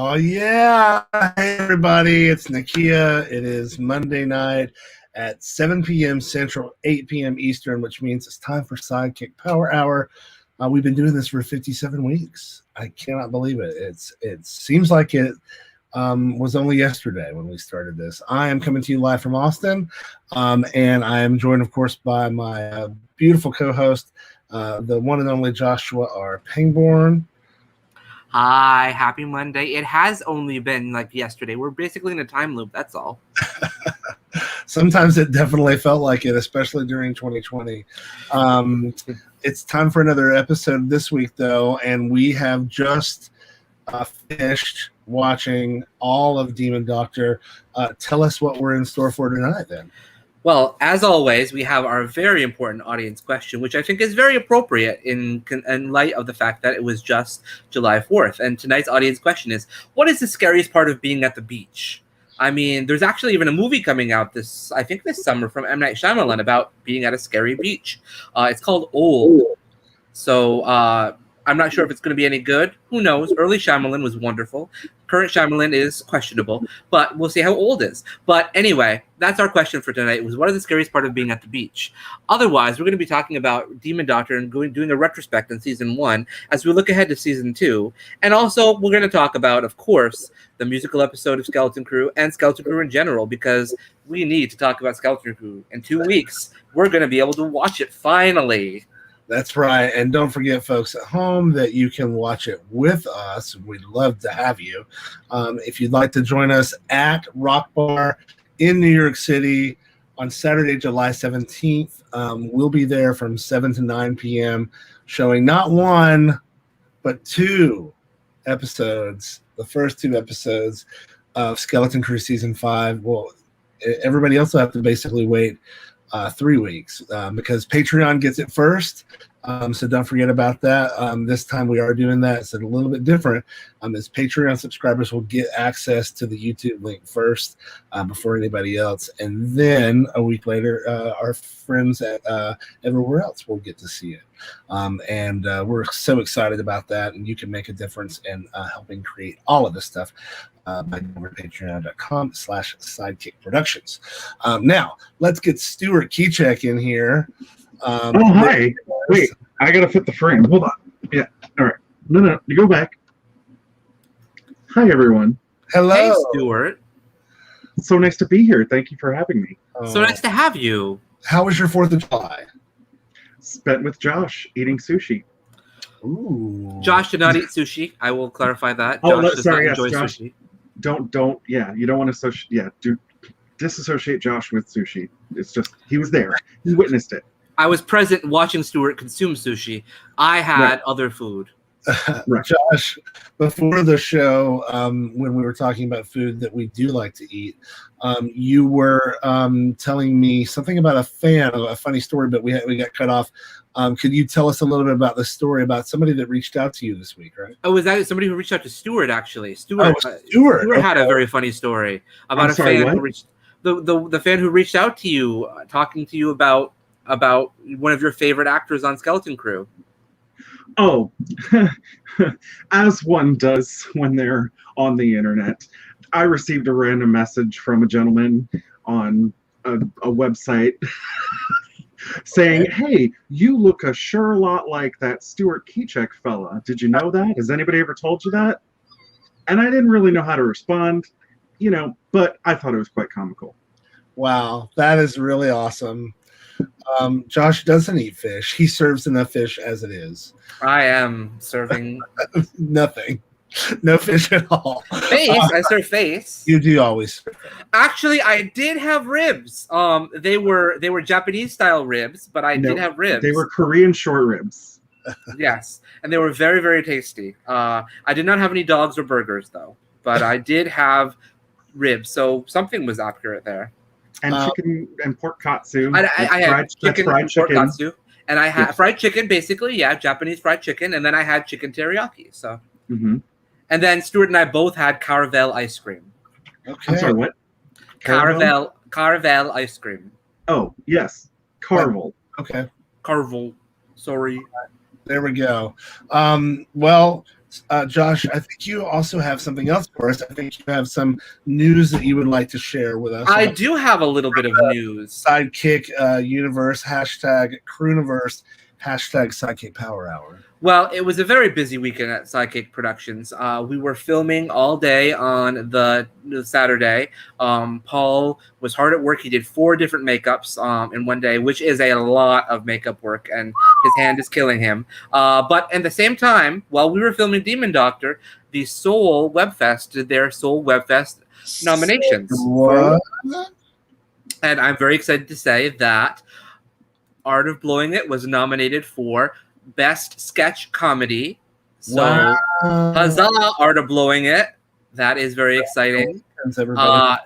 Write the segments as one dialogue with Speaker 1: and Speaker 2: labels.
Speaker 1: Oh, yeah. Hey, everybody. It's Nakia. It is Monday night at 7 p.m. Central, 8 p.m. Eastern, which means it's time for SideKick Power Hour. We've been doing this for 57 weeks. I cannot believe it. It seems like it was only yesterday when we started this. I am coming to you live from Austin, and I am joined, of course, by my beautiful co-host, the one and only Joshua R. Pangborn.
Speaker 2: Hi, happy Monday. It has only been like yesterday. We're basically in a time loop, that's all.
Speaker 1: Sometimes it definitely felt like it, especially during 2020. It's time for another episode this week, though, and we have just finished watching all of Demon Doctor. Tell us what we're in store for tonight, then.
Speaker 2: Well, as always, we have our very important audience question, which I think is very appropriate in light of the fact that it was just July 4th. And tonight's audience question is, what is the scariest part of being at the beach? I mean, there's actually even a movie coming out this summer from M. Night Shyamalan about being at a scary beach. It's called Old. So I'm not sure if it's going to be any good. Who knows? Early Shyamalan was wonderful. Current Shyamalan is questionable, but we'll see how Old is. But anyway, that's our question for tonight. Was what is the scariest part of being at the beach? Otherwise, we're going to be talking about Demon Doctor and doing a retrospect on season 1 as we look ahead to season 2. And also, we're going to talk about, of course, the musical episode of Skeleton Crew and Skeleton Crew in general, because we need to talk about Skeleton Crew. In 2 weeks, we're going to be able to watch it finally.
Speaker 1: That's right. And don't forget, folks at home, that you can watch it with us. We'd love to have you. If you'd like to join us at Rock Bar in New York City on Saturday, July 17th, we'll be there from 7 to 9 p.m. showing not 1, but 2 episodes, the first 2 episodes of Skeleton Crew Season 5. Well, everybody else will have to basically wait 3 weeks because Patreon gets it first. So don't forget about that. This time we are doing that. It's a little bit different. As Patreon subscribers will get access to the YouTube link first before anybody else. And then a week later, our friends at everywhere else will get to see it. And we're so excited about that. And you can make a difference in helping create all of this stuff. By over patreon.com/sidekick productions. Now, let's get Stuart Kiczek in here.
Speaker 3: Hi. Wait, I got to fit the frame. Hold on. Yeah. All right. No. You go back. Hi, everyone.
Speaker 1: Hello.
Speaker 2: Hey, Stuart.
Speaker 3: It's so nice to be here. Thank you for having me.
Speaker 2: So nice to have you.
Speaker 1: How was your 4th of July?
Speaker 3: Spent with Josh eating sushi.
Speaker 1: Ooh.
Speaker 2: Josh did not eat sushi. I will clarify that.
Speaker 3: Oh,
Speaker 2: Josh does
Speaker 3: sorry,
Speaker 2: not
Speaker 3: yes,
Speaker 2: enjoy
Speaker 3: Josh.
Speaker 2: sushi.
Speaker 3: Don't. Yeah, you don't want to disassociate Josh with sushi. It's just he was there. He witnessed it.
Speaker 2: I was present watching Stuart consume sushi. I had other food.
Speaker 3: Right.
Speaker 1: Josh, before the show, when we were talking about food that we do like to eat, you were telling me something about a funny story, but we got cut off. Could you tell us a little bit about the story about somebody that reached out to you this week, right?
Speaker 2: Oh, was that somebody who reached out to Stuart, actually? Stuart
Speaker 1: Stuart
Speaker 2: had a very funny story about fan who reached the fan who reached out to you, talking to you about one of your favorite actors on Skeleton Crew.
Speaker 3: Oh, as one does when they're on the internet. I received a random message from a gentleman on a website saying, "Hey, you look a sure lot like that Stuart Kiczek fella. Did you know that? Has anybody ever told you that?" And I didn't really know how to respond, but I thought it was quite comical.
Speaker 1: Wow, that is really awesome. Josh doesn't eat fish. He serves enough fish as it is.
Speaker 2: I am serving
Speaker 1: nothing. No fish at all.
Speaker 2: Face. I serve face.
Speaker 1: You do always.
Speaker 2: Actually, I did have ribs. They were Japanese style ribs, but I did have ribs.
Speaker 3: They were Korean short ribs.
Speaker 2: Yes, and they were very, very tasty. I did not have any dogs or burgers though, but I did have ribs, so something was accurate there.
Speaker 3: And chicken and pork katsu.
Speaker 2: I had chicken and pork
Speaker 3: chicken.
Speaker 2: katsu, and I had fried chicken, basically, Japanese fried chicken, and then I had chicken teriyaki. So,
Speaker 3: mm-hmm.
Speaker 2: And then Stuart and I both had Caravelle ice cream.
Speaker 1: Okay.
Speaker 3: I'm sorry, what?
Speaker 2: Caravelle ice cream.
Speaker 3: Oh yes, Carvel.
Speaker 1: Okay.
Speaker 2: Carvel. Sorry.
Speaker 1: There we go. Well, Josh, I think you also have something else for us. I think you have some news that you would like to share with us.
Speaker 2: I do have a little bit of news.
Speaker 1: SideKick Universe, hashtag Crewniverse, hashtag SideKick Power Hour.
Speaker 2: Well, it was a very busy weekend at SideKick Productions. We were filming all day on the Saturday. Paul was hard at work. He did 4 different makeups in one day, which is a lot of makeup work, and his hand is killing him. But at the same time, while we were filming Demon Doctor, the Seoul Webfest did their Seoul Webfest nominations.
Speaker 1: What?
Speaker 2: And I'm very excited to say that Art of Blowing It was nominated for Best Sketch Comedy. So, huzzah, Art of Blowing It. That is very exciting.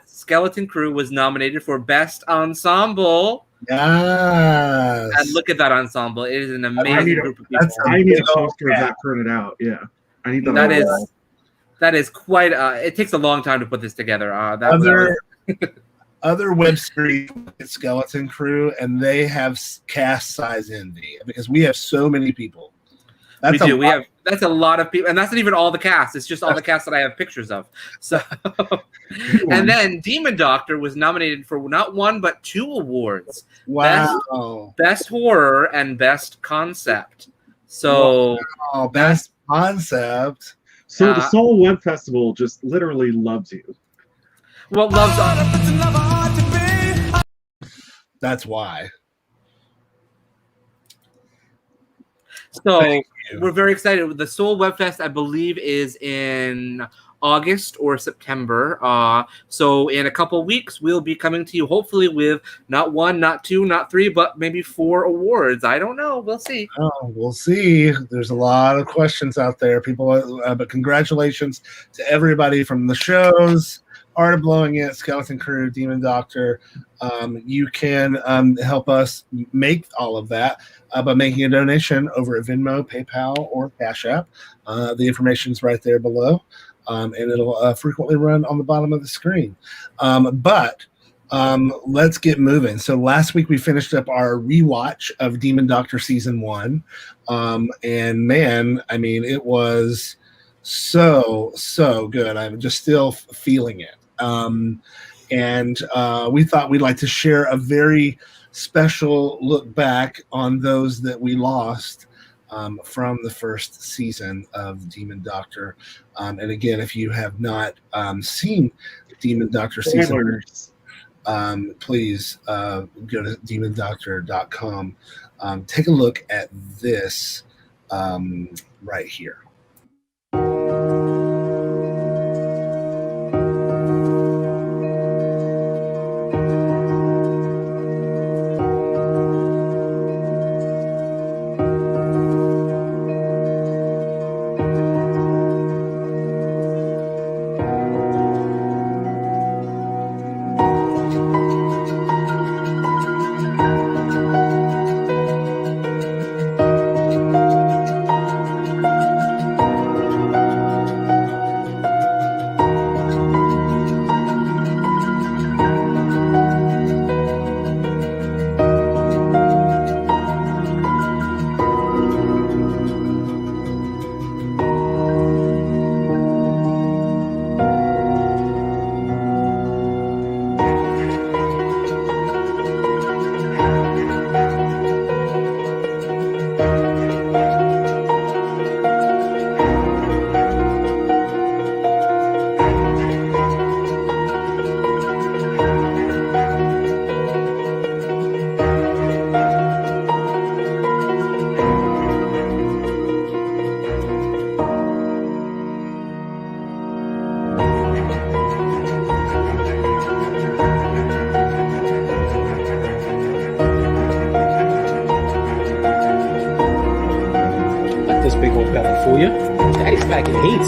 Speaker 2: Skeleton Crew was nominated for Best Ensemble.
Speaker 1: Yes.
Speaker 2: And look at that ensemble. It is an amazing group of people.
Speaker 3: I need a poster of that printed out. Yeah. I need the
Speaker 2: That is quite it takes a long time to put this together.
Speaker 1: Other web series, Skeleton Crew, and they have cast size envy because we have so many people.
Speaker 2: That's a lot of people, and that's not even all the cast. It's just all the cast that I have pictures of. So, and then Demon Doctor was nominated for not 1 but 2 awards.
Speaker 1: Wow!
Speaker 2: Best horror and best concept. So,
Speaker 1: best concept.
Speaker 3: So the Seoul Web Festival just literally loves you.
Speaker 2: Well,
Speaker 1: that's why.
Speaker 2: So we're very excited. The Seoul Web Fest, I believe, is in August or September. So in a couple weeks, we'll be coming to you, hopefully, with not 1, not 2, not 3, but maybe 4 awards. I don't know. We'll see.
Speaker 1: Oh, we'll see. There's a lot of questions out there, people. But congratulations to everybody from the shows. Art of Blowing It, Skeleton Crew, Demon Doctor. You can help us make all of that by making a donation over at Venmo, PayPal, or Cash App. The information's right there below, and it'll frequently run on the bottom of the screen. But let's get moving. So last week we finished up our rewatch of Demon Doctor Season 1. And man, I mean, it was so good. I'm just still feeling it. And we thought we'd like to share a very special look back on those that we lost from the first season of Demon Doctor. And again, if you have not seen Demon Doctor season, please go to demondoctor.com. Take a look at this right here.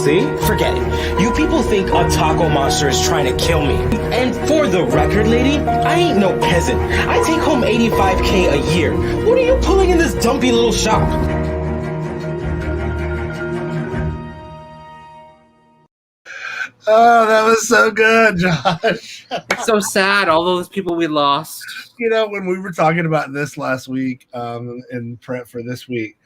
Speaker 4: See? Forget it. You people think a taco monster is trying to kill me. And for the record, lady, I ain't no peasant. I take home $85K a year. What are you pulling in this dumpy little shop?
Speaker 1: Oh, that was so good, Josh.
Speaker 2: It's so sad, all those people we lost.
Speaker 1: You know, when we were talking about this last week in prep for this week,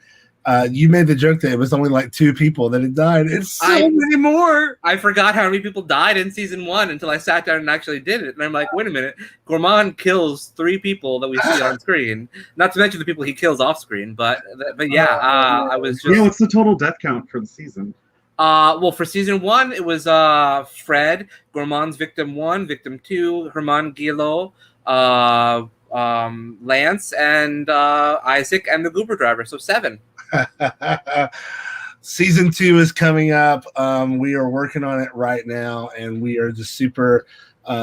Speaker 1: you made the joke that it was only like 2 people that had died. It's so many more.
Speaker 2: I forgot how many people died in season 1 until I sat down and actually did it. And I'm like, wait a minute. Gourmand kills 3 people that we see on screen. Not to mention the people he kills off screen. But yeah, I was just...
Speaker 3: Yeah, what's the total death count for the season?
Speaker 2: Well, for season 1, it was Fred, Gourmand's victim 1, victim 2, Herman Guillot, Lance, and Isaac, and the Goober driver. So 7.
Speaker 1: Season 2 is coming up. We are working on it right now, and we are just super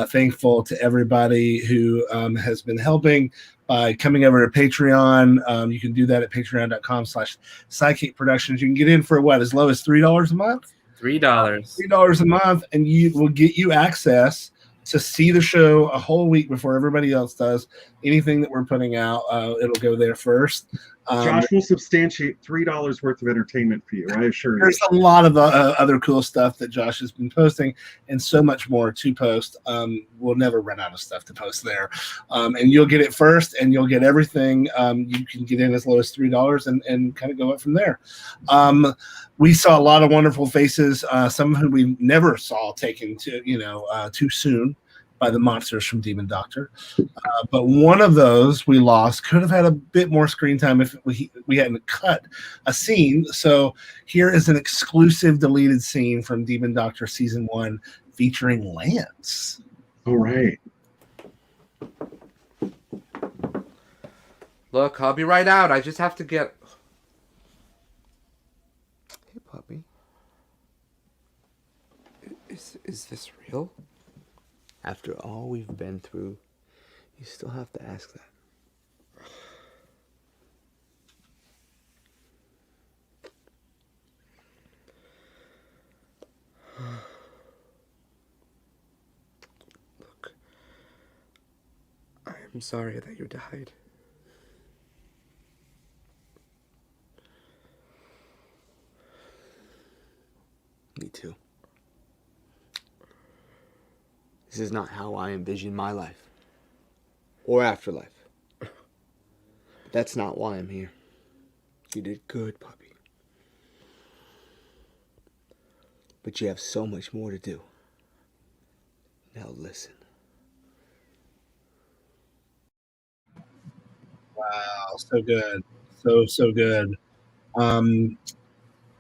Speaker 1: thankful to everybody who has been helping by coming over to Patreon. You can do that at patreon.com/SideKick Productions. You can get in for what, as low as $3 a month?
Speaker 2: $3.
Speaker 1: $3 a month, and you will get you access to see the show a whole week before everybody else does. Anything that we're putting out, it'll go there first.
Speaker 3: Josh will substantiate $3 worth of entertainment for you, I assure you.
Speaker 1: There's a lot of other cool stuff that Josh has been posting, and so much more to post. We'll never run out of stuff to post there. And you'll get it first, and you'll get everything. You can get in as low as $3 and kind of go up from there. We saw a lot of wonderful faces, some who we never saw taken to too soon by the monsters from Demon Doctor. But one of those we lost. Could have had a bit more screen time if we hadn't cut a scene. So here is an exclusive deleted scene from Demon Doctor Season 1 featuring Lance.
Speaker 3: All right.
Speaker 2: Look, I'll be right out. I just have to get...
Speaker 5: Hey, puppy.
Speaker 2: Is this real?
Speaker 5: After all we've been through, you still have to ask that.
Speaker 2: Look, I'm sorry that you died.
Speaker 5: Me too. This is not how I envision my life. Or afterlife. But that's not why I'm here. You did good, puppy. But you have so much more to do. Now listen.
Speaker 1: Wow, so good. So good. And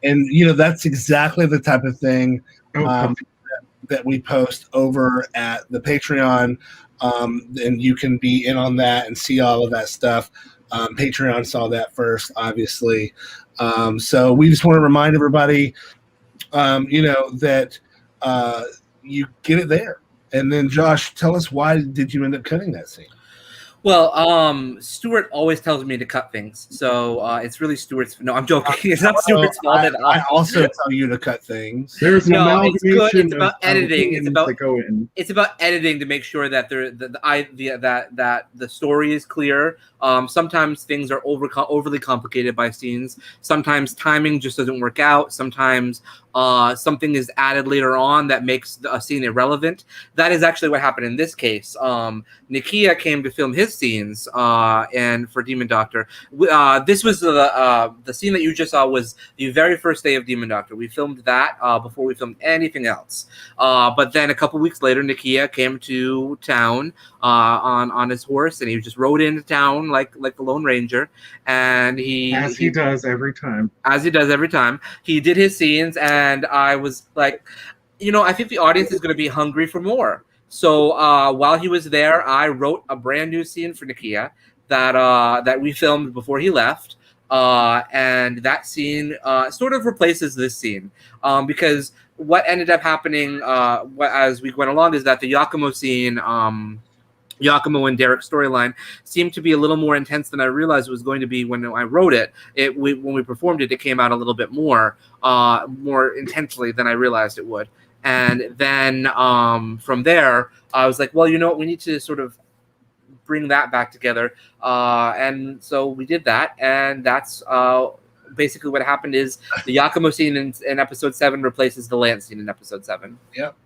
Speaker 1: that's exactly the type of thing that we post over at the Patreon. And you can be in on that and see all of that stuff. Patreon saw that first, obviously. So we just want to remind everybody, that you get it there. And then, Josh, tell us, why did you end up cutting that scene?
Speaker 2: Well, Stuart always tells me to cut things, so it's really Stuart's. No, I'm joking. It's not Stuart's fault at all.
Speaker 1: I also tell you to cut things.
Speaker 3: There's
Speaker 2: no, it's good. It's about editing.
Speaker 3: It's
Speaker 2: about editing to make sure that that the story is clear. Sometimes things are overly complicated by scenes. Sometimes timing just doesn't work out. Sometimes something is added later on that makes a scene irrelevant. That is actually what happened in this case. Nakia came to film his scenes and for Demon Doctor. This was the scene that you just saw was the very first day of Demon Doctor. We filmed that before we filmed anything else. But then a couple weeks later, Nakia came to town on his horse, and he just rode into town like the Lone Ranger. And he
Speaker 3: does every time.
Speaker 2: As he does every time. He did his scenes, and I was like, I think the audience is going to be hungry for more. So while he was there, I wrote a brand new scene for Nakia that we filmed before he left. And that scene sort of replaces this scene because what ended up happening as we went along is that the Yakumo scene, Yakumo and Derek's storyline, seemed to be a little more intense than I realized it was going to be when I wrote it. When we performed it, it came out a little bit more intensely than I realized it would. And then from there, I was like, well, you know what? We need to sort of bring that back together. And so we did that. And that's basically what happened is the Yakumo scene in episode 7 replaces the Lance scene in episode 7.
Speaker 1: Yep.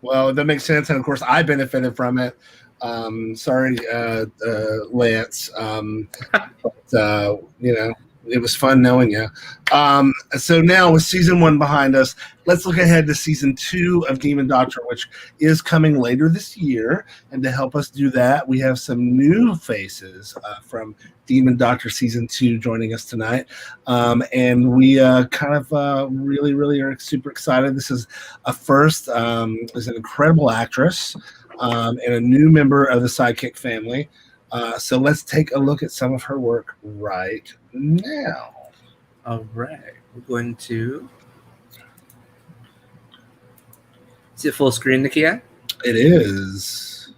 Speaker 1: Well, that makes sense. And, of course, I benefited from it. Sorry, Lance. But, It was fun knowing you. So now with season 1 behind us, let's look ahead to season 2 of Demon Doctor, which is coming later this year. And to help us do that, we have some new faces from Demon Doctor season 2 joining us tonight. And we really, really are super excited. This is a first. Is an incredible actress and a new member of the SideKick family. So let's take a look at some of her work right now.
Speaker 2: All right. We're going to... Is it full screen, Nakia?
Speaker 1: It is.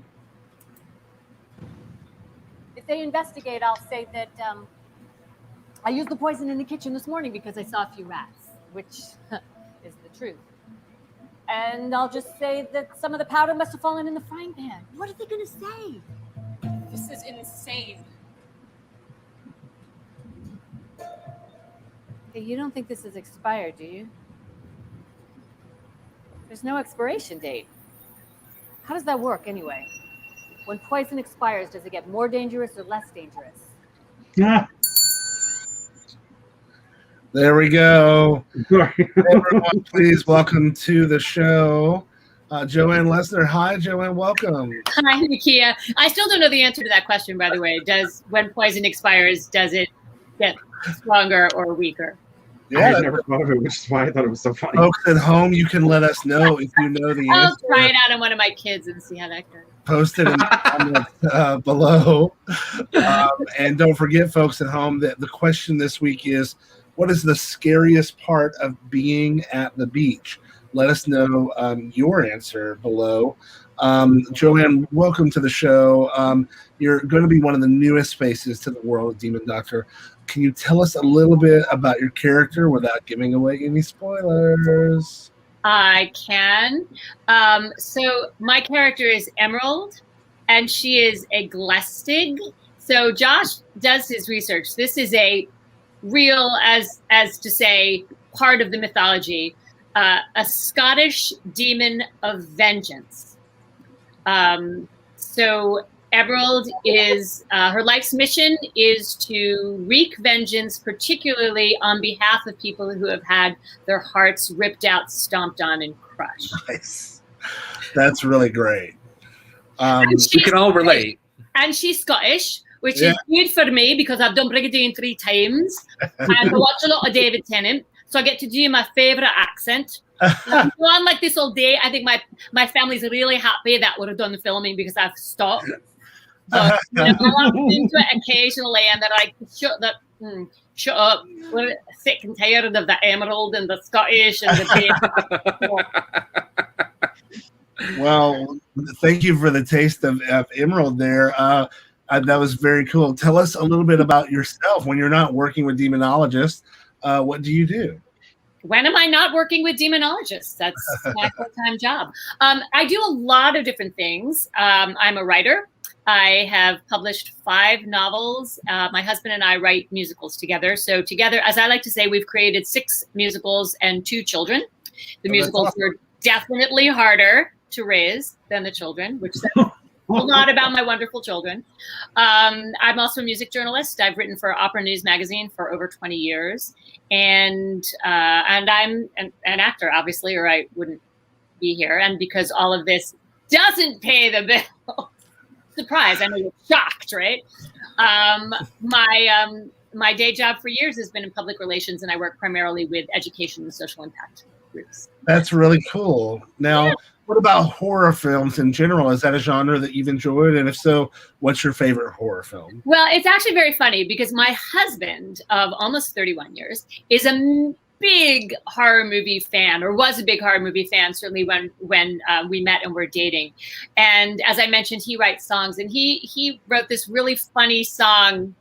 Speaker 6: If they investigate, I'll say that I used the poison in the kitchen this morning because I saw a few rats, which is the truth. And I'll just say that some of the powder must have fallen in the frying pan. What are they going to say?
Speaker 7: This is insane.
Speaker 6: Hey, you don't think this is expired, do you? There's no expiration date. How does that work anyway? When poison expires, does it get more dangerous or less dangerous?
Speaker 3: Yeah.
Speaker 1: There we go.
Speaker 3: Sorry.
Speaker 1: Everyone, please welcome to the show. Joanne Lessner. Hi, Joanne. Welcome.
Speaker 7: Hi, Nakia. I still don't know the answer to that question, by the way. When poison expires, does it get stronger or weaker?
Speaker 3: I had never thought of it, which is why I thought it was so funny.
Speaker 1: Folks at home, you can let us know if you know the
Speaker 7: I'll
Speaker 1: answer.
Speaker 7: try it out on one of my kids and see how that goes.
Speaker 1: Post it in the comments below. And don't forget, folks at home, that the question this week is, what is the scariest part of being at the beach? Let us know your answer below. Joanne, welcome to the show. You're going to be one of the newest faces to the world of Demon Doctor. Can you tell us a little bit about your character without giving away any spoilers?
Speaker 7: I can. So my character is Emerald, and she is a Glestig. So Josh does his research. This is a real, as to say, part of the mythology, a Scottish demon of vengeance. So Emerald is, her life's mission is to wreak vengeance, particularly on behalf of people who have had their hearts ripped out, stomped on, and crushed.
Speaker 1: Nice. That's really great.
Speaker 2: We can all relate.
Speaker 7: And she's Scottish, which is good for me because I've done Brigadine 3 times. And I watch a lot of David Tennant, so I get to do my favourite accent. I've gone like this all day. I think my family's really happy that we're done filming because I've stopped. But I love into it occasionally, and they're like, shut up. We're sick and tired of the Emerald and the Scottish and the
Speaker 1: Well, thank you for the taste of Emerald there. That was very cool. Tell us a little bit about yourself. When you're not working with demonologists, what do you do?
Speaker 7: When am I not working with demonologists? That's my full-time job. I do a lot of different things. I'm a writer. I have published 5 novels. My husband and I write musicals together. So together, as I like to say, we've created 6 musicals and 2 children. The musicals were definitely harder to raise than the children, which says a lot about my wonderful children. I'm also a music journalist. I've written for Opera News magazine for over 20 years. And I'm an actor, obviously, or I wouldn't be here. And because all of this doesn't pay the bill. Surprise! I know you're shocked, right? My day job for years has been in public relations, and I work primarily with education and social impact groups.
Speaker 1: That's really cool. Now, what about horror films in general? Is that a genre that you've enjoyed? And if so, what's your favorite horror film?
Speaker 7: Well, it's actually very funny because my husband of almost 31 years is a big horror movie fan, or was a big horror movie fan, certainly when we met and were dating. And as I mentioned, he writes songs, and he wrote this really funny song.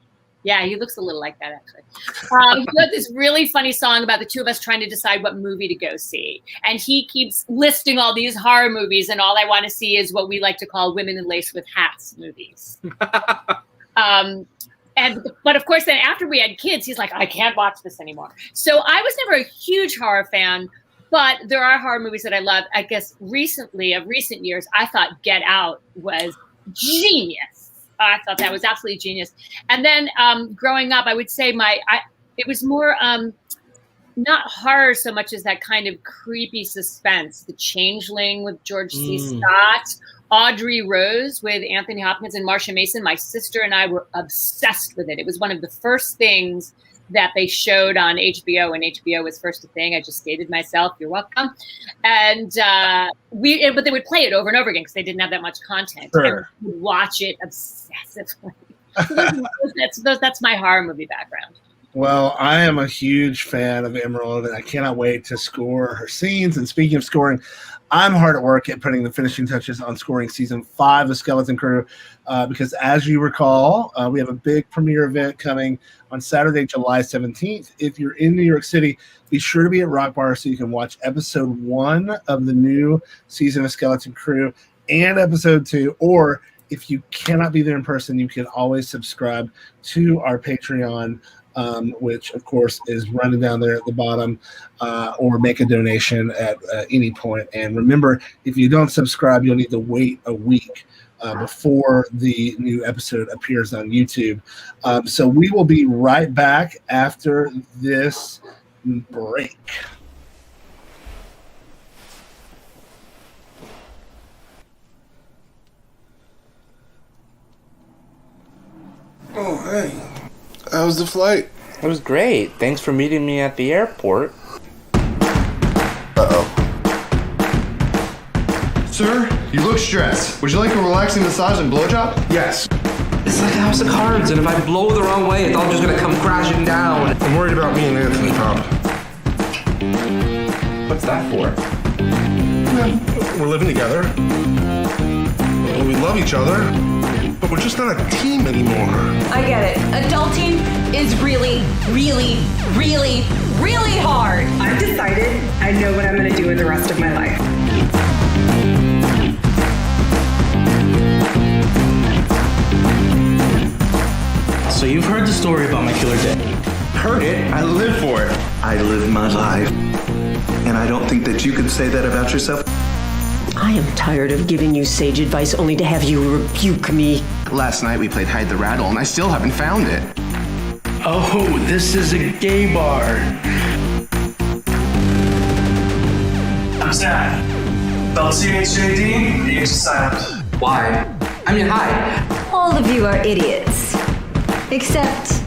Speaker 7: Yeah, he looks a little like that, actually. He wrote this really funny song about the two of us trying to decide what movie to go see. And he keeps listing all these horror movies, and all I want to see is what we like to call women in lace with hats movies. But of course, then after we had kids, he's like, I can't watch this anymore. So I was never a huge horror fan, but there are horror movies that I love. I guess recent years, I thought Get Out was genius. I thought that was absolutely genius. And then growing up, I would say It was more not horror so much as that kind of creepy suspense. The Changeling with George C. Scott, Audrey Rose with Anthony Hopkins and Marsha Mason. My sister and I were obsessed with it. It was one of the first things that they showed on HBO when HBO was first a thing. I just dated myself. You're welcome. And but they would play it over and over again because they didn't have that much content.
Speaker 1: Sure.
Speaker 7: And we would watch it obsessively. So that's my horror movie background.
Speaker 1: Well, I am a huge fan of Emerald, and I cannot wait to score her scenes. And speaking of scoring, I'm hard at work at putting the finishing touches on scoring season 5 of Skeleton Crew, because as you recall, we have a big premiere event coming on Saturday, July 17th. If you're in New York City, be sure to be at Rock Bar so you can watch episode 1 of the new season of Skeleton Crew and episode 2, or if you cannot be there in person, you can always subscribe to our Patreon, which, of course, is running down there at the bottom, or make a donation at any point. And remember, if you don't subscribe, you'll need to wait a week before the new episode appears on YouTube. So we will be right back after this break.
Speaker 8: Oh, hey. How's the flight?
Speaker 2: It was great. Thanks for meeting me at the airport.
Speaker 8: Uh-oh. Sir, you look stressed. Would you like a relaxing massage and blowjob? Yes.
Speaker 9: It's like a house of cards, and if I blow the wrong way, it's all just gonna come crashing down.
Speaker 8: I'm worried about me and Anthony, Tom.
Speaker 9: What's that for?
Speaker 8: We're living together. We love each other, but we're just not a team anymore.
Speaker 10: I get it. Adulting is really, really, really, really hard.
Speaker 11: I've decided I know what I'm going to do with the rest of my life.
Speaker 4: So you've heard the story about my killer day.
Speaker 12: Heard it. I live for it. I live my life. And I don't think that you could say that about yourself.
Speaker 10: I am tired of giving you sage advice only to have you rebuke me.
Speaker 12: Last night we played Hide the Rattle and I still haven't found it.
Speaker 4: Oh, this is a gay bar.
Speaker 13: I'm sad. LCHJD, the H is silent.
Speaker 9: Why? I mean, hi.
Speaker 10: All of you are idiots. Except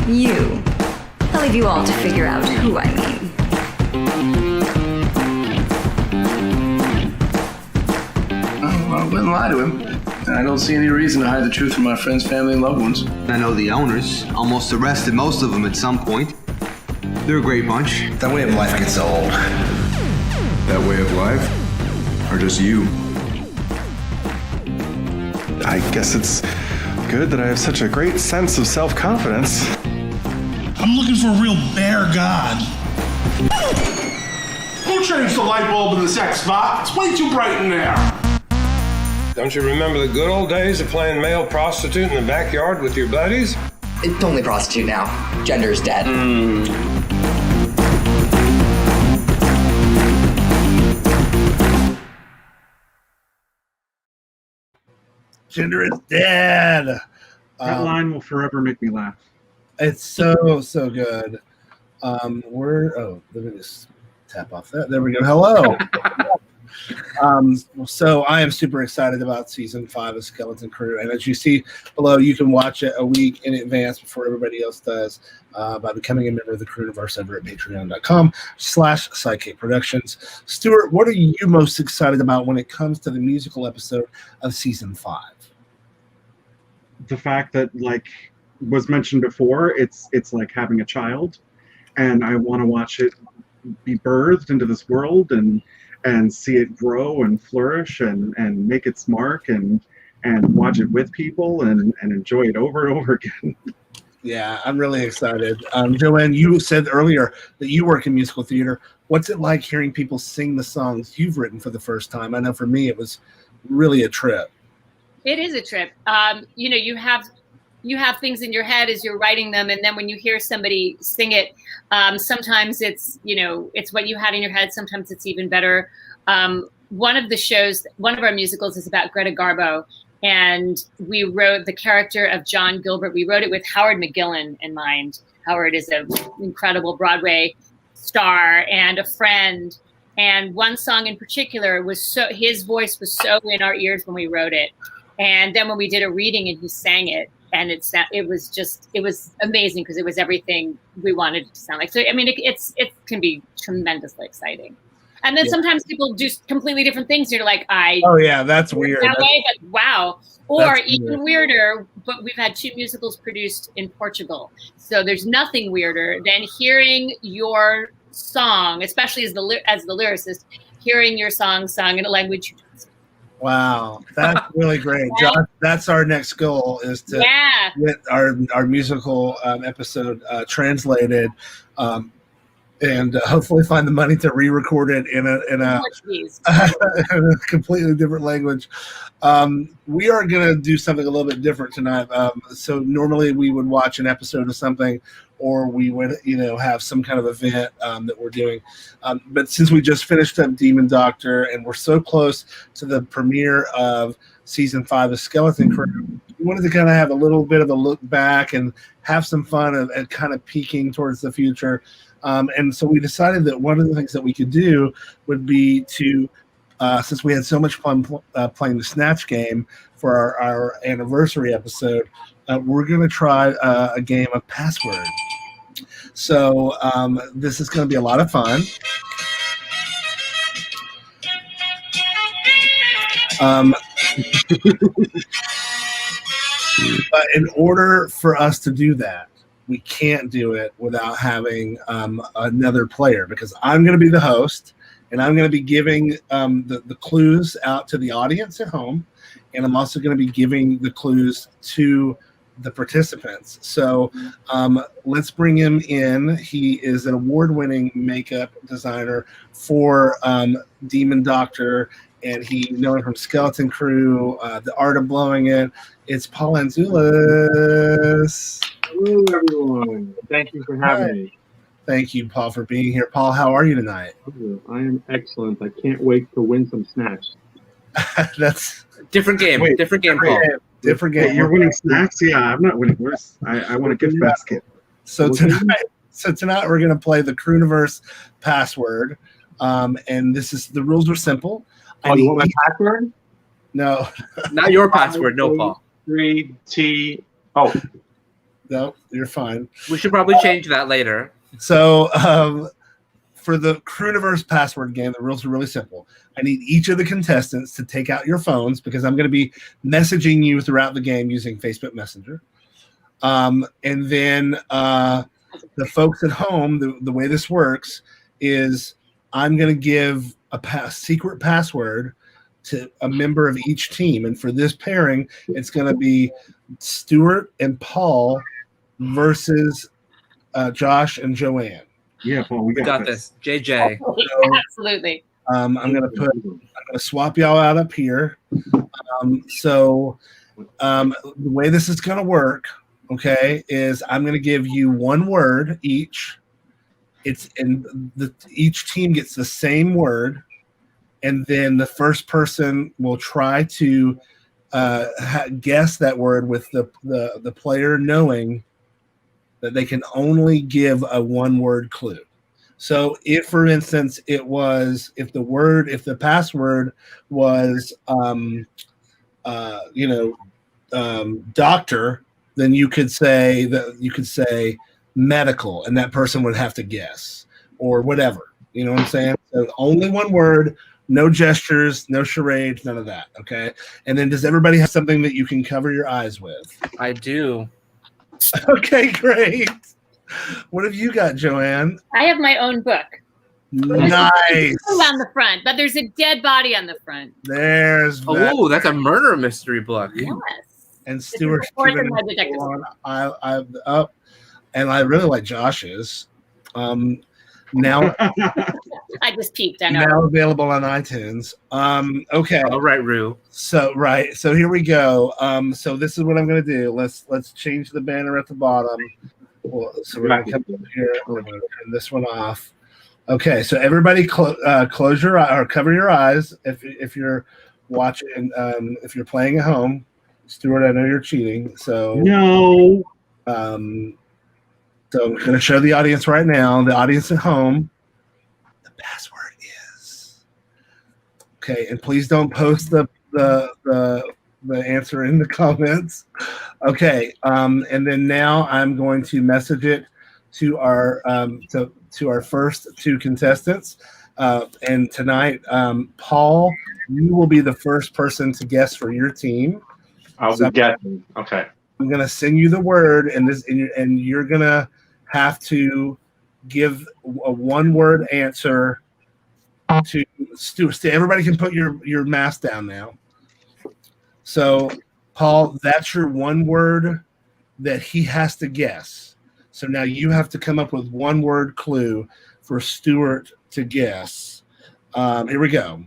Speaker 10: you. I'll leave you all to figure out who I mean.
Speaker 13: I wouldn't lie to him. And I don't see any reason to hide the truth from my friends, family, and loved ones.
Speaker 5: I know the owners. Almost arrested most of them at some point. They're a great bunch.
Speaker 12: That way of life gets old.
Speaker 8: That way of life? Or just you? I guess it's good that I have such a great sense of self-confidence.
Speaker 14: I'm looking for a real bear god. Who changed the light bulb in the sex spot? It's way too bright in there.
Speaker 15: Don't you remember the good old days of playing male prostitute in the backyard with your buddies?
Speaker 9: It's only prostitute now. Gender's dead.
Speaker 1: Gender is dead.
Speaker 3: That line will forever make me laugh.
Speaker 1: It's so good. Let me just tap off that. There we go. Hello. So I am super excited about season 5 of Skeleton Crew, and as you see below, you can watch it a week in advance before everybody else does by becoming a member of the Crewniverse over at patreon.com/SideKick Productions. Stuart, what are you most excited about when it comes to the musical episode of season 5?
Speaker 3: The fact that, like was mentioned before, it's like having a child, and I want to watch it be birthed into this world and see it grow and flourish and make its mark and watch it with people and enjoy it over and over again.
Speaker 1: Yeah, I'm really excited. Joanne, you said earlier that you work in musical theater. What's it like hearing people sing the songs you've written for the first time? I know for me, it was really a trip.
Speaker 7: It is a trip. You have things in your head as you're writing them, and then when you hear somebody sing it, sometimes it's what you had in your head. Sometimes it's even better. One of our musicals is about Greta Garbo, and we wrote the character of John Gilbert. We wrote it with Howard McGillen in mind. Howard is an incredible Broadway star and a friend. And one song in particular his voice was so in our ears when we wrote it. And then when we did a reading and he sang it, and it was amazing because it was everything we wanted it to sound like. So, I mean, it can be tremendously exciting. And then sometimes people do completely different things. You're like,
Speaker 1: oh yeah, that's weird.
Speaker 7: That way, but wow. Or even weirder, but we've had 2 musicals produced in Portugal. So there's nothing weirder than hearing your song, especially as the lyricist, hearing your song sung in a language you don't speak.
Speaker 1: Wow, that's really great. Josh, that's our next goal, is to get our musical episode translated, and hopefully find the money to re-record it in a completely different language. We are going to do something a little bit different tonight. So normally we would watch an episode of something, or we would, have some kind of event that we're doing. But since we just finished up Demon Doctor and we're so close to the premiere of season 5 of Skeleton Crew, we wanted to kind of have a little bit of a look back and have some fun and kind of peeking towards the future. And so we decided that one of the things that we could do would be to, since we had so much fun playing the Snatch game for our anniversary episode, we're going to try a game of Password. So this is going to be a lot of fun. But in order for us to do that, we can't do it without having another player, because I'm going to be the host, and I'm going to be giving the clues out to the audience at home, and I'm also going to be giving the clues to the participants. So let's bring him in. He is an award-winning makeup designer for Demon Doctor, and he known from Skeleton Crew, The Art of Blowing It. It's Paul Antzoulis.
Speaker 16: Hello, everyone. Thank you for having me.
Speaker 1: Thank you, Paul, for being here. Paul, how are you tonight?
Speaker 16: I am excellent. I can't wait to win some Snatch.
Speaker 2: That's different game. Paul.
Speaker 1: Different game.
Speaker 3: You're winning Snacks? Yeah, I'm not winning. I want a gift basket.
Speaker 1: So tonight we're going to play the Crooniverse Password, and the rules are simple.
Speaker 16: You want my password?
Speaker 1: No,
Speaker 2: not your password. No, Paul.
Speaker 16: 3T.
Speaker 1: No, you're fine.
Speaker 2: We should probably change that later.
Speaker 1: So for the Crooniverse Password game, the rules are really simple. I need each of the contestants to take out your phones, because I'm going to be messaging you throughout the game using Facebook Messenger. And then the folks at home, the way this works is I'm going to give a secret password to a member of each team. And for this pairing, it's going to be Stuart and Paul versus Josh and Joanne.
Speaker 3: Yeah, Paul, we
Speaker 2: got this. JJ.
Speaker 7: So, absolutely.
Speaker 1: I'm gonna swap y'all out up here. So the way this is gonna work, okay, is I'm gonna give you one word each. Each team gets the same word, and then the first person will try to guess that word with the player knowing that they can only give a one-word clue. So if, for instance, if the password was, doctor, then you could say medical, and that person would have to guess, or whatever. You know what I'm saying? So only one word, no gestures, no charades, none of that. Okay. And then does everybody have something that you can cover your eyes with?
Speaker 2: I do.
Speaker 1: Okay, great. What have you got, Joanne?
Speaker 7: I have my own book.
Speaker 1: Nice.
Speaker 7: On the front, but there's a dead body on the front.
Speaker 1: There's
Speaker 2: that's a murder mystery book.
Speaker 7: Yes.
Speaker 1: And Stuart's and I really like Josh's. Now
Speaker 7: I just peeked. I know.
Speaker 1: Now available on iTunes. Okay.
Speaker 2: All right, Rue.
Speaker 1: So here we go. So this is what I'm gonna do. Let's change the banner at the bottom. So we're gonna come up here. We're gonna turn this one off. Okay. So everybody, close your eye or cover your eyes if you're watching. If you're playing at home, Stuart, I know you're cheating. So
Speaker 3: no.
Speaker 1: So I'm going to show the audience right now, the audience at home. The password is. Okay, and please don't post the answer in the comments. Okay, and then now I'm going to message it to our to our first two contestants. And tonight, Paul, you will be the first person to guess for your team.
Speaker 16: I'll be guessing. Okay.
Speaker 1: I'm gonna send you the word, and you're gonna have to give a one-word answer to Stuart. Everybody can put your mask down now. So, Paul, that's your one word that he has to guess. So now you have to come up with one word clue for Stuart to guess. Here we go.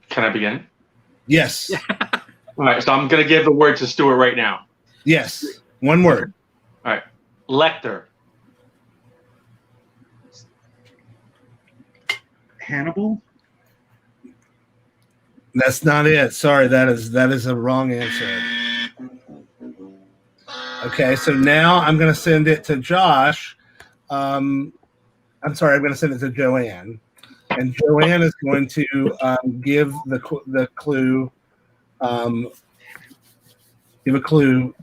Speaker 16: Can I begin?
Speaker 1: Yes.
Speaker 16: All right, so I'm going to give the word to Stuart right now.
Speaker 1: Yes. One word.
Speaker 16: All right. Lecter.
Speaker 3: Hannibal?
Speaker 1: That's not it. Sorry, that is a wrong answer. Okay, so now I'm going to send it to Josh. I'm sorry, I'm going to send it to Joanne. And Joanne is going to give the clue. Give a clue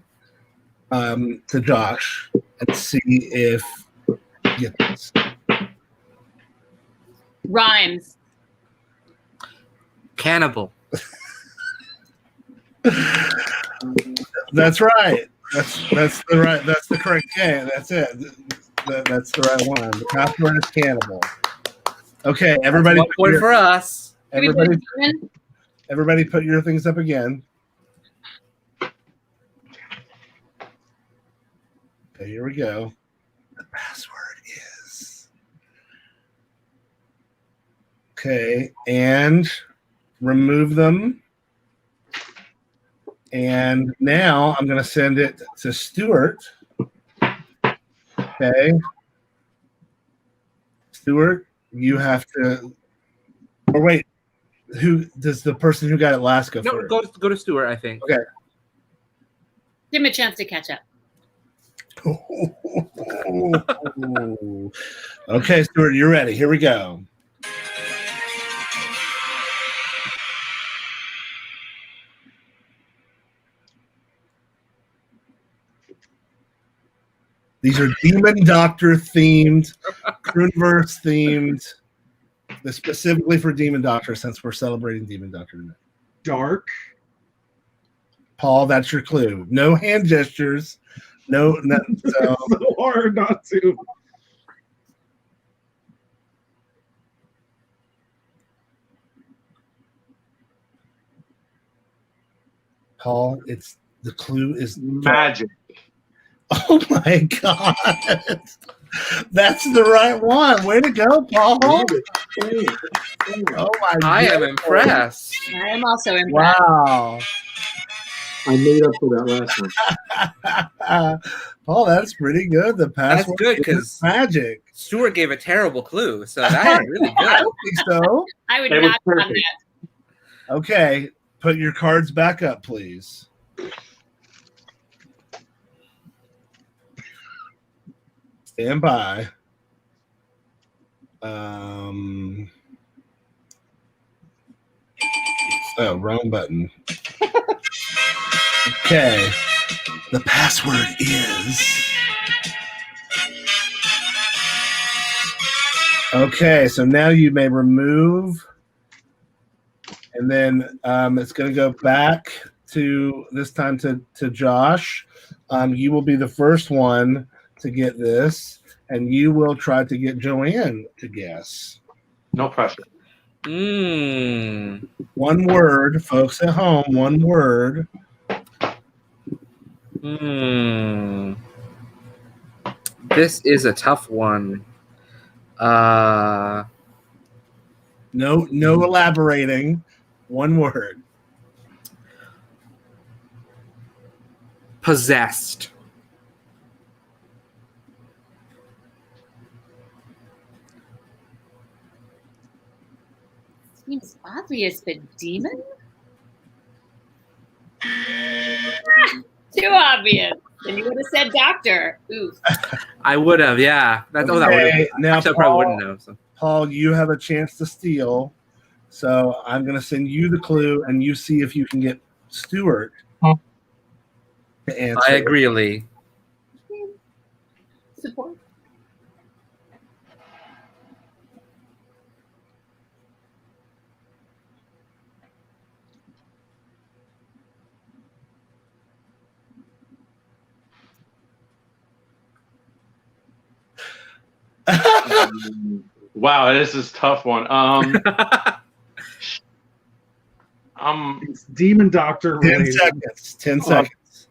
Speaker 1: to Josh and see if he gets this.
Speaker 7: Rhymes.
Speaker 2: Cannibal.
Speaker 1: That's right. That's the correct game. That's it. That's the right one. The password is cannibal. Okay, everybody.
Speaker 2: One point for us.
Speaker 1: Everybody, put your things up again. Okay, here we go. The password is. Okay, and remove them. And now I'm going to send it to Stuart. Okay. Stuart, you have to. Or wait, who does the person who got it last go first?
Speaker 2: Go to Stuart, I think.
Speaker 1: Okay.
Speaker 7: Give him a chance to catch up.
Speaker 1: Okay, Stuart, you're ready. Here we go. These are Demon Doctor themed, Croonverse themed. They're specifically for Demon Doctor since we're celebrating Demon Doctor tonight.
Speaker 3: Dark.
Speaker 1: Paul, that's your clue. No hand gestures. No. So.
Speaker 3: It's so hard not to.
Speaker 1: Paul, the clue is
Speaker 16: magic.
Speaker 1: Oh my God. That's the right one. Way to go, Paul. Oh my God.
Speaker 2: I am impressed.
Speaker 7: I am also impressed.
Speaker 1: Wow.
Speaker 16: I made up for that last one.
Speaker 1: Oh, that's pretty good. The password
Speaker 2: That's good because
Speaker 1: magic.
Speaker 2: Stuart gave a terrible clue, so that is really good.
Speaker 1: I don't think so.
Speaker 7: I would not have done that.
Speaker 1: Okay, put your cards back up, please. Stand by. Oh, wrong button. Okay. The password is. Okay, so now you may remove. And then it's going to go back to this time to Josh. You will be the first one to get this, and you will try to get Joanne to guess.
Speaker 16: No pressure.
Speaker 1: One word, folks at home, one word.
Speaker 2: This is a tough one.
Speaker 1: No elaborating. One word.
Speaker 2: Possessed.
Speaker 7: Seems obvious, but demon? Too obvious. Then you would have said doctor. Oof.
Speaker 2: I would have, yeah. That would
Speaker 1: Okay,
Speaker 2: have.
Speaker 1: now
Speaker 2: Actually, I
Speaker 1: Paul,
Speaker 2: probably wouldn't know. So.
Speaker 1: Paul, you have a chance to steal. So I'm going to send you the clue, and you see if you can get Stuart to answer.
Speaker 2: I agree, Lee.
Speaker 7: Support.
Speaker 17: Wow, this is a tough one.
Speaker 3: It's Demon Doctor.
Speaker 1: 10 seconds. 10 seconds.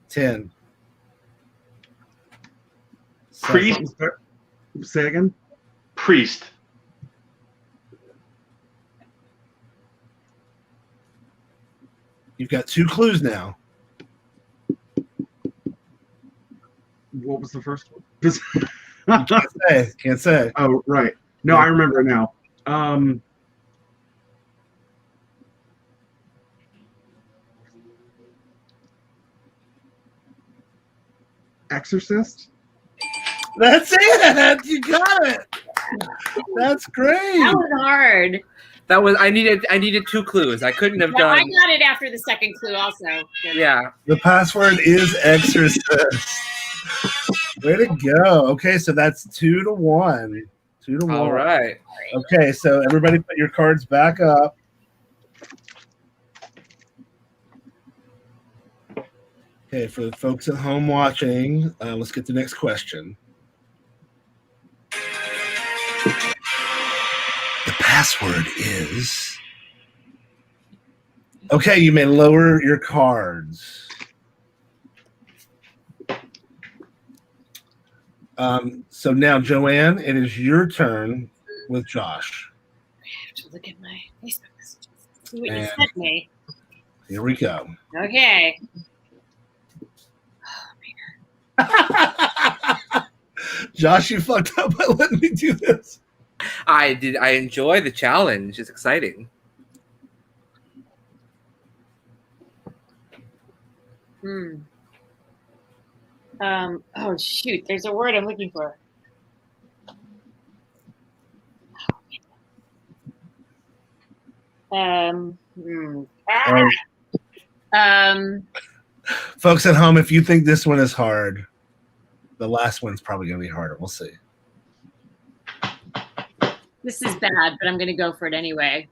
Speaker 1: 10.
Speaker 17: Priest.
Speaker 3: Say again.
Speaker 17: Priest.
Speaker 1: You've got 2 clues now.
Speaker 3: What was the first one?
Speaker 1: Can't say.
Speaker 3: Oh, right. No, I remember now. Exorcist?
Speaker 1: That's it. You got it. That's great.
Speaker 7: That was hard.
Speaker 2: That was I needed 2 clues. I couldn't have
Speaker 7: No,
Speaker 2: done.
Speaker 7: I got it after the second clue also.
Speaker 2: Yeah.
Speaker 1: The password is Exorcist. Way to go. Okay, so that's 2-1. 2-1.
Speaker 2: All right.
Speaker 1: Okay, so everybody put your cards back up. Okay, for the folks at home watching, let's get the next question. The password is... Okay, you may lower your cards. So now, Joanne, it is your turn with Josh.
Speaker 7: I have to look at my Facebook messages. See what you sent me.
Speaker 1: Here we go.
Speaker 7: Okay.
Speaker 1: Josh, you fucked up by letting me do this.
Speaker 2: I did. I enjoy the challenge. It's exciting.
Speaker 7: Oh shoot! There's a word I'm looking for.
Speaker 1: Folks at home, if you think this one is hard, the last one's probably going to be harder. We'll see.
Speaker 7: This is bad, but I'm going to go for it anyway.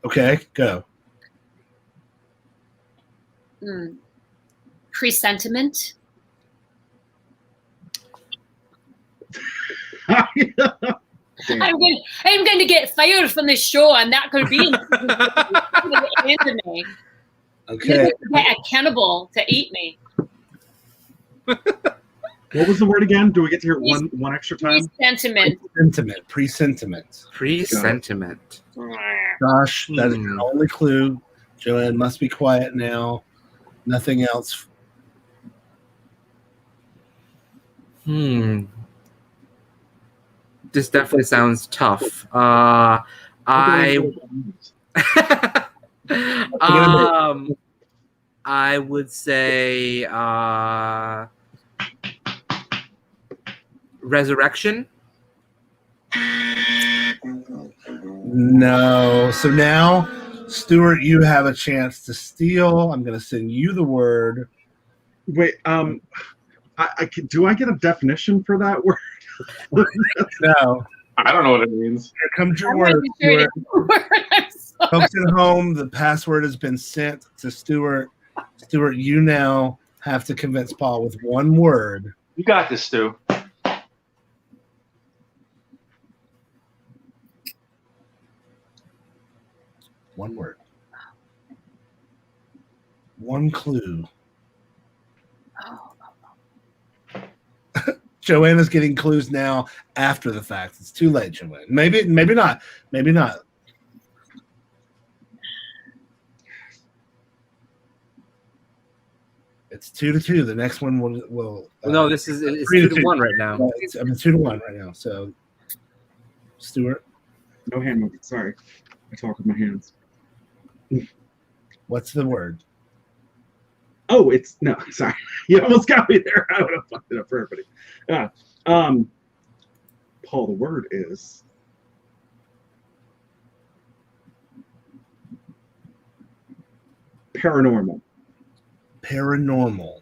Speaker 1: Okay, go.
Speaker 7: Presentiment. I'm going to get fired from this show, and that could be the end of me.
Speaker 1: Okay.
Speaker 7: Get a cannibal to eat me.
Speaker 3: What was the word again? Do we get to hear one extra time?
Speaker 7: Presentiment.
Speaker 1: Presentiment.
Speaker 2: Presentiment.
Speaker 1: Josh, that is your only clue. Joanne must be quiet now. Nothing else.
Speaker 2: This definitely sounds tough. I would say resurrection.
Speaker 1: No. So now, Stuart, you have a chance to steal. I'm going to send you the word.
Speaker 3: Wait, do I get a definition for that word?
Speaker 1: No.
Speaker 17: I don't know what it means.
Speaker 1: Here comes your word. Stuart. Folks at home, the password has been sent to Stuart. Stuart, you now have to convince Paul with one word.
Speaker 17: You got this, Stu.
Speaker 1: One word. One clue. Joanna's getting clues now after the fact. It's too late, Joanne. Maybe not. Maybe not. It's 2-2. The next one will
Speaker 2: no, this is it's 2-1 right now.
Speaker 1: It's 2-1 right now. So, Stuart.
Speaker 3: No hand movement. Sorry. I talk with my hands.
Speaker 1: What's the word?
Speaker 3: Oh, it's no. Sorry, you almost got me there. I would have fucked it up for everybody. Paul, the word is paranormal.
Speaker 1: Paranormal.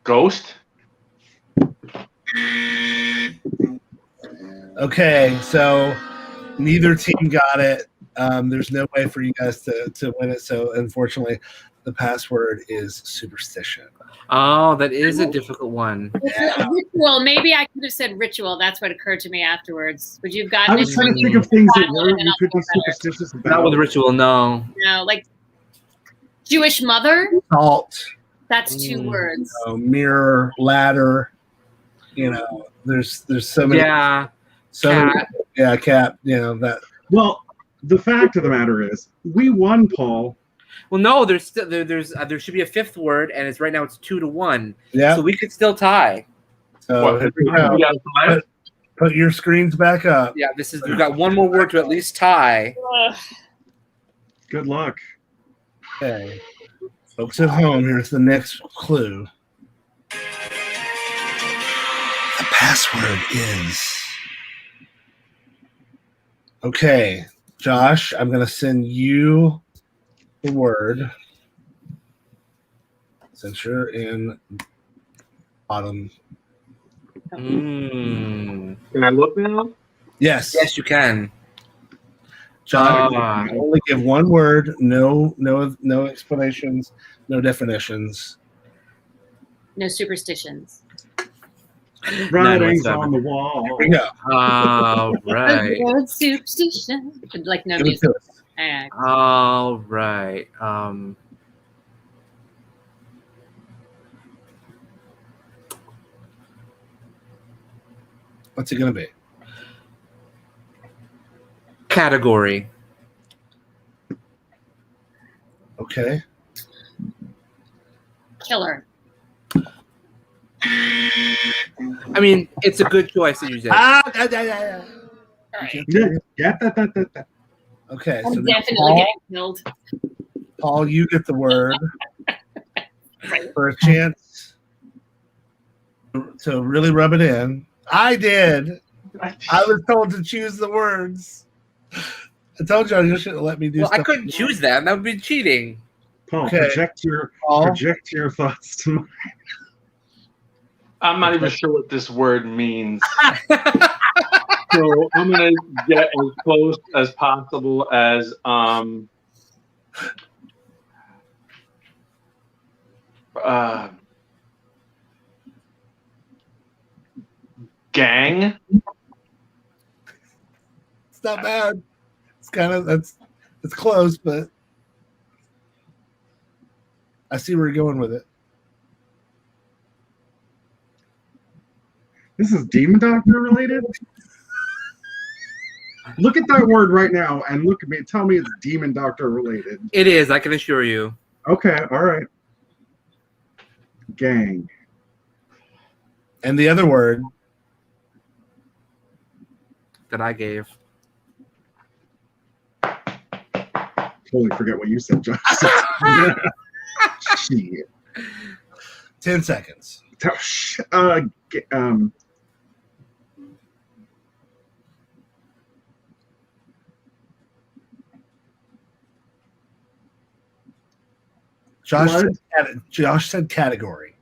Speaker 17: Ghost?
Speaker 1: Okay, so neither team got it. There's no way for you guys to win it. So unfortunately, the password is superstition.
Speaker 2: Oh, that is a difficult one.
Speaker 1: Yeah.
Speaker 7: Ritual. Maybe I could have said ritual. That's what occurred to me afterwards. Would you have gotten
Speaker 3: I was trying to think of things that were you could be superstitious about.
Speaker 2: Not with ritual, no.
Speaker 7: No, like Jewish mother.
Speaker 1: Salt.
Speaker 7: That's 2 words.
Speaker 1: Mirror, ladder. There's so many.
Speaker 2: Yeah.
Speaker 1: So
Speaker 2: cat.
Speaker 1: many, yeah, cat. That.
Speaker 3: Well, the fact of the matter is, we won, Paul.
Speaker 2: Well, no, there should be a 5th word, and right now it's 2-1.
Speaker 1: Yeah.
Speaker 2: So we could still tie.
Speaker 1: So here we go. Put your screens back up.
Speaker 2: Yeah, we've got one more word to at least tie.
Speaker 3: Good luck.
Speaker 1: Okay. Folks at home, here's the next clue. The password is... Okay, Josh, I'm going to send you the word since you're in bottom.
Speaker 17: Can I look now?
Speaker 1: Yes.
Speaker 2: Yes, you can.
Speaker 1: John, only give one word, no explanations, no definitions.
Speaker 7: No superstitions.
Speaker 3: Writings on the wall.
Speaker 1: Here we go.
Speaker 2: All right.
Speaker 7: No superstition. Like no music.
Speaker 2: All right.
Speaker 1: What's it going to be?
Speaker 2: Category.
Speaker 1: Okay.
Speaker 7: Killer.
Speaker 2: I mean, it's a good choice to use it.
Speaker 1: Yeah. Okay.
Speaker 7: I'm
Speaker 1: So
Speaker 7: definitely getting killed.
Speaker 1: Paul, you get the word for a chance to really rub it in. I did. I was told to choose the words. I told you you shouldn't let me do
Speaker 2: Well,
Speaker 1: stuff.
Speaker 2: I couldn't choose them. That would be cheating.
Speaker 3: Paul,
Speaker 1: Okay.
Speaker 3: project your thoughts to mine.
Speaker 17: I'm not even sure what this word means. So I'm going to get as close as possible as gang.
Speaker 1: It's not bad. It's kind of it's close, but I see where you're going with it.
Speaker 3: This is Demon Doctor related? Look at that word right now and look at me and tell me it's Demon Doctor related.
Speaker 2: It is, I can assure you.
Speaker 3: Okay, all right. Gang.
Speaker 1: And the other word
Speaker 2: that I gave.
Speaker 3: Totally forget what you said, Josh. Shit.
Speaker 1: 10 seconds. Josh said category.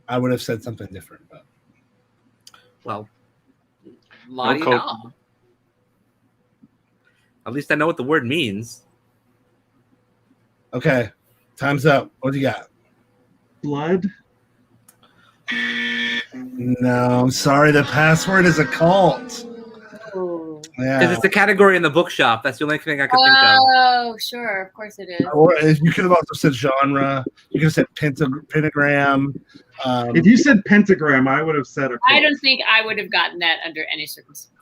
Speaker 1: I would have said something different, but
Speaker 2: well, la-di-da. At least I know what the word means.
Speaker 1: Okay, time's up. What do you got?
Speaker 3: Blood?
Speaker 1: No, I'm sorry. The password is a cult. Yeah.
Speaker 2: Because it's a category in the bookshop. That's the only thing I could think of.
Speaker 7: Oh, sure. Of course it is.
Speaker 1: Or you could have also said genre. You could have said pentagram.
Speaker 3: If you said pentagram, I would have said a
Speaker 7: I don't think I would have gotten that under any circumstances.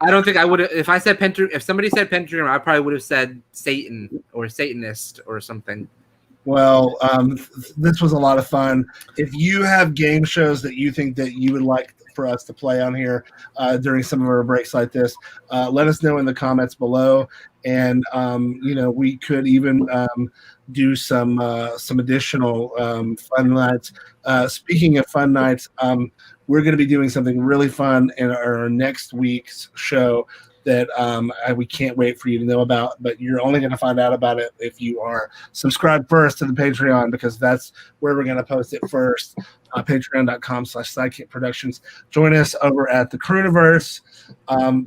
Speaker 2: I don't think I would have. If I said pentagram, if somebody said pentagram, I probably would have said Satan or Satanist or something.
Speaker 1: Well, this was a lot of fun. If you have game shows that you think that you would like for us to play on here during some of our breaks like this, let us know in the comments below. And we could even do some additional fun nights. Speaking of fun nights, we're going to be doing something really fun in our next week's show that we can't wait for you to know about, but you're only going to find out about it if you are subscribed first to the Patreon, because that's where we're going to post it first. Patreon.com/SideKick Productions. Join us over at the Crewniverse.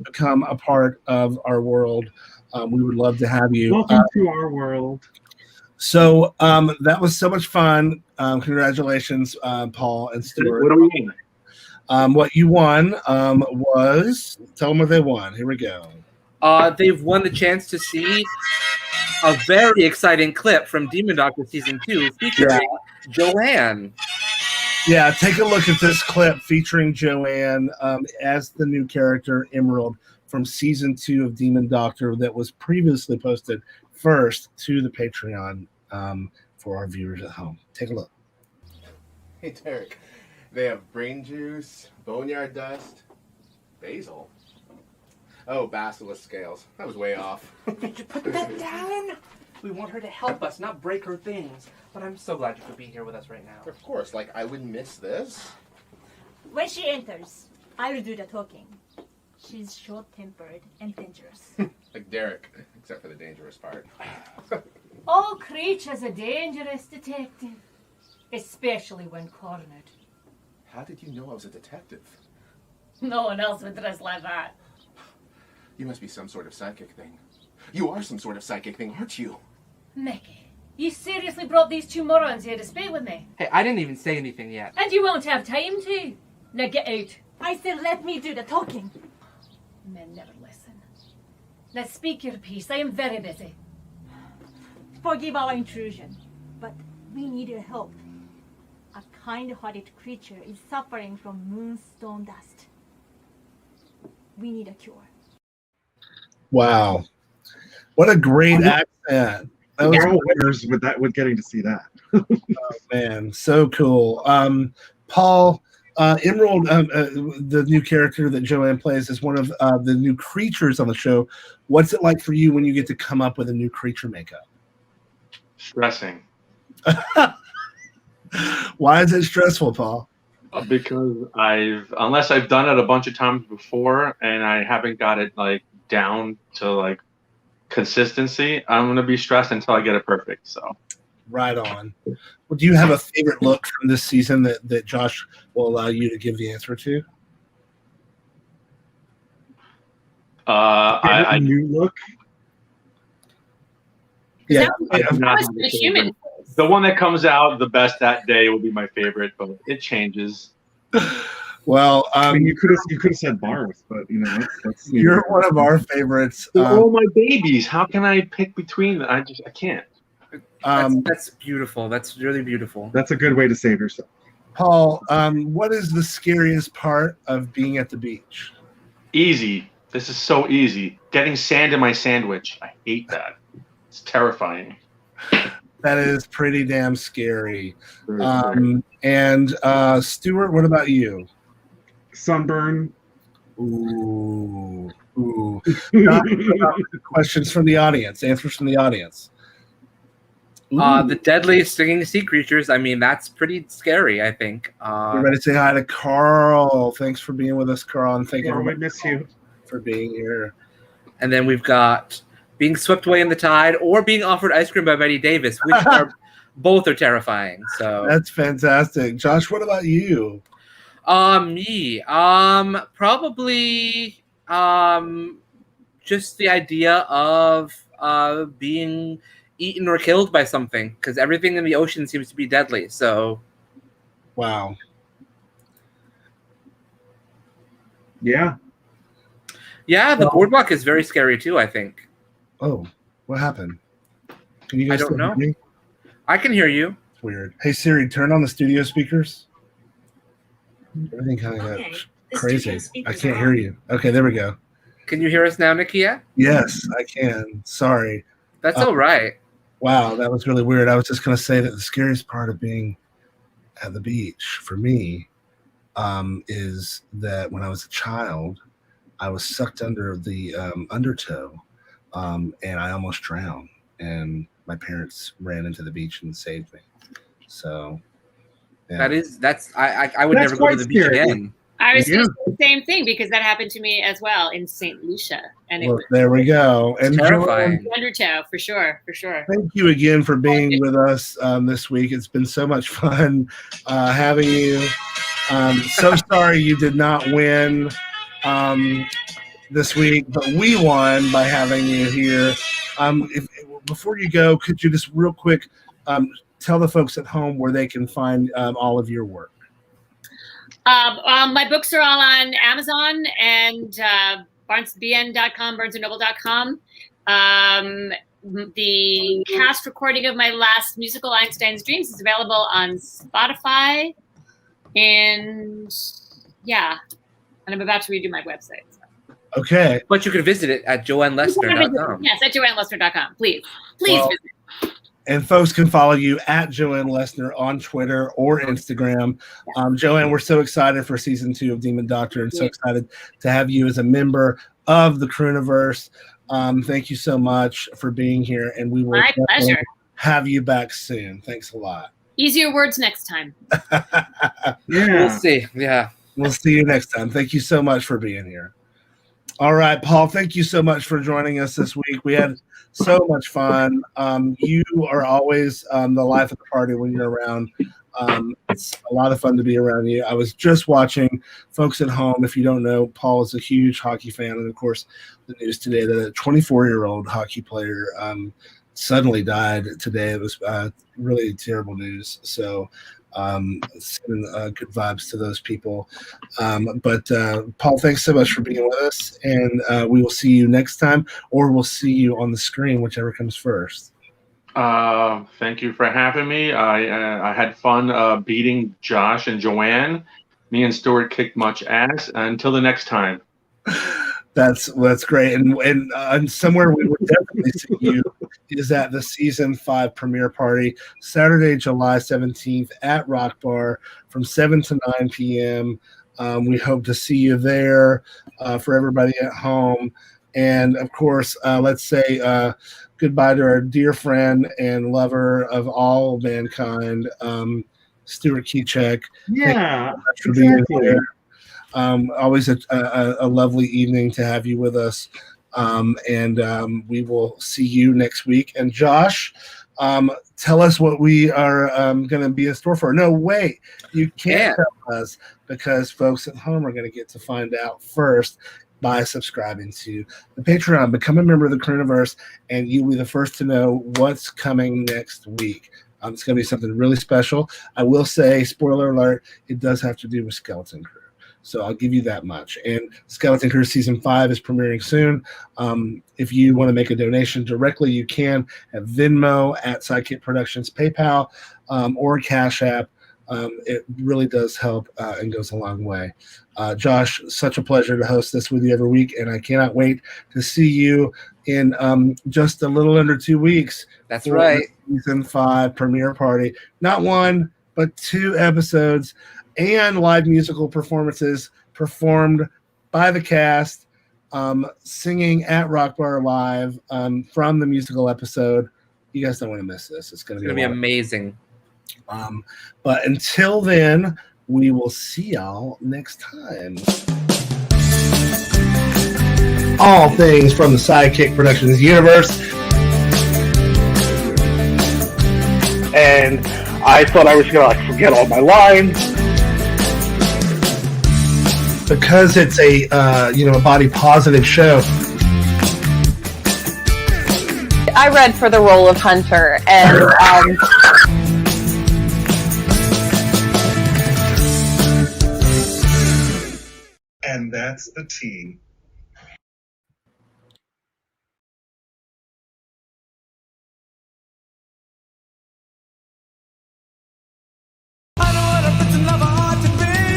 Speaker 1: Become a part of our world. We would love to have you.
Speaker 3: Welcome to our world.
Speaker 1: So that was so much fun. Congratulations, Paul and Stuart.
Speaker 17: What do we mean?
Speaker 1: What you won was, tell them what they won. Here we go.
Speaker 2: They've won the chance to see a very exciting clip from Demon Doctor Season 2 featuring Joanne.
Speaker 1: Yeah, take a look at this clip featuring Joanne as the new character Emerald from Season 2 of Demon Doctor that was previously posted first to the Patreon for our viewers at home. Take a look.
Speaker 5: Hey, Derek. They have brain juice, boneyard dust, basil. Oh, basilisk scales. That was way off.
Speaker 9: Did you put that down? We want her to help us, not break her things. But I'm so glad you could be here with us right now.
Speaker 5: Of course, like I wouldn't miss this.
Speaker 18: When she enters, I will do the talking. She's short-tempered and dangerous.
Speaker 5: Like Derek, except for the dangerous part.
Speaker 6: All creatures are dangerous, detective. Especially when cornered.
Speaker 5: How did you know I was a detective?
Speaker 6: No one else would dress like that.
Speaker 5: You must be some sort of psychic thing. You are some sort of psychic thing, aren't you?
Speaker 6: Mickey, you seriously brought these two morons here to speak with me?
Speaker 2: Hey, I didn't even say anything yet.
Speaker 6: And you won't have time to. Now get out.
Speaker 18: I said let me do the talking.
Speaker 6: Men never listen. Now speak your piece. I am very busy.
Speaker 18: Forgive our intrusion, but we need your help. A kind-hearted creature is suffering from moonstone dust. We need a cure.
Speaker 1: Wow. What a great accent.
Speaker 3: We're all winners with getting to see that.
Speaker 1: Oh, man, so cool. Paul, Emerald, the new character that Joanne plays, is one of the new creatures on the show. What's it like for you when you get to come up with a new creature makeup?
Speaker 17: Stressing.
Speaker 1: Why is it stressful, Paul?
Speaker 17: Because unless I've done it a bunch of times before and I haven't got it like down to like consistency, I'm gonna be stressed until I get it perfect. So
Speaker 1: right on. Well, do you have a favorite look from this season that Josh will allow you to give the answer to?
Speaker 3: A new look.
Speaker 1: Yeah,
Speaker 17: the one that comes out the best that day will be my favorite, but it changes.
Speaker 1: Well,
Speaker 3: I mean, you could have said Barth, but that's
Speaker 1: you're one of our favorites.
Speaker 17: Oh my babies! How can I pick between them? I can't.
Speaker 2: That's beautiful. That's really beautiful.
Speaker 3: That's a good way to save yourself.
Speaker 1: Paul, what is the scariest part of being at the beach?
Speaker 17: Easy. This is so easy. Getting sand in my sandwich. I hate that. It's terrifying.
Speaker 1: That is pretty damn scary. And Stuart, what about you?
Speaker 3: Sunburn.
Speaker 1: Ooh. Questions from the audience. Answers from the audience.
Speaker 2: The deadly stinging sea creatures. I mean, that's pretty scary, I think.
Speaker 1: We're ready to say hi to Carl. Thanks for being with us, Carl. And thank you.
Speaker 3: We miss you
Speaker 1: for being here.
Speaker 2: And then we've got being swept away in the tide or being offered ice cream by Betty Davis, which both are terrifying. So
Speaker 1: that's fantastic. Josh, what about you?
Speaker 2: Me. Probably just the idea of being eaten or killed by something, because everything in the ocean seems to be deadly. So
Speaker 1: wow.
Speaker 3: Yeah.
Speaker 2: Yeah, the boardwalk is very scary too, I think.
Speaker 1: Oh, what happened? Can you guys
Speaker 2: I don't know.
Speaker 1: hear me?
Speaker 2: I can hear you.
Speaker 1: It's weird. Hey Siri, turn on the studio speakers. Everything kind of got Crazy. I can't hear you. Okay, there we go.
Speaker 2: Can you hear us now, Nakia?
Speaker 1: Yes, I can. Sorry.
Speaker 2: That's all right.
Speaker 1: Wow, that was really weird. I was just going to say that the scariest part of being at the beach for me is that when I was a child, I was sucked under the undertow, and I almost drowned. And my parents ran into the beach and saved me. So yeah.
Speaker 2: I would never go to the beach again.
Speaker 7: I was going to say the same thing because that happened to me as well in St. Lucia, and
Speaker 1: Well, there we go. And
Speaker 2: terrifying.
Speaker 7: Undertow for sure.
Speaker 1: Thank you again for being with us this week. It's been so much fun having you. So sorry you did not win this week, but we won by having you here. Before you go, could you just real quick tell the folks at home where they can find all of your work?
Speaker 7: My books are all on Amazon and barnesbn.com, barnesandnoble.com. The cast recording of my last musical, Einstein's Dreams, is available on Spotify. And I'm about to redo my website. So.
Speaker 1: Okay.
Speaker 2: But you can visit it at joannelessner.com.
Speaker 7: Yes, at joannelessner.com. Please visit.
Speaker 1: And folks can follow you at Joanne Lessner on Twitter or Instagram. Joanne, we're so excited for season 2 of Demon Doctor and so excited to have you as a member of the Crooniverse. Thank you so much for being here, and we will
Speaker 7: My pleasure.
Speaker 1: have you back soon. Thanks a lot.
Speaker 7: Easier words next time.
Speaker 2: We'll see. Yeah.
Speaker 1: We'll see you next time. Thank you so much for being here. All right, Paul, thank you so much for joining us this week. We had so much fun. You are always the life of the party when you're around. It's a lot of fun to be around you. I was just watching, folks at home, if you don't know, Paul is a huge hockey fan. And, of course, the news today that a 24-year-old hockey player suddenly died today. It was really terrible news. So sending good vibes to those people. But Paul, thanks so much for being with us, and we will see you next time, or we'll see you on the screen, whichever comes first.
Speaker 17: Thank you for having me. I had fun beating Josh and Joanne. Me and Stuart kicked much ass. Until the next time.
Speaker 1: That's great, and somewhere we would definitely see you is at the season 5 premiere party, Saturday, July 17th at Rock Bar from 7 to 9 p.m. We hope to see you there. For everybody at home, and of course, let's say goodbye to our dear friend and lover of all mankind, Stuart Kiczek.
Speaker 3: Yeah,
Speaker 1: for being here. Always a lovely evening to have you with us. And we will see you next week. And Josh, tell us what we are going to be in store for. No, wait, you can't tell us because folks at home are going to get to find out first by subscribing to the Patreon. Become a member of the Crooniverse, and you'll be the first to know what's coming next week. It's going to be something really special. I will say, spoiler alert, it does have to do with Skeleton Crew. So I'll give you that much. And Skeleton Crew Season 5 is premiering soon. If you want to make a donation directly, you can at Venmo, at SideKick Productions, PayPal, or Cash App. It really does help and goes a long way. Josh, such a pleasure to host this with you every week, and I cannot wait to see you in just a little under 2 weeks.
Speaker 2: That's right.
Speaker 1: Season 5 premiere party. Not 1, but 2 episodes and live musical performances performed by the cast, singing at Rock Bar Live from the musical episode. You guys don't want to miss this. It's going to be
Speaker 2: amazing.
Speaker 1: But until then, we will see y'all next time. All things from the SideKick Productions universe. And I thought I was going to forget all my lines. Because it's a a body positive show.
Speaker 19: I read for the role of Hunter, and
Speaker 20: and that's the tea.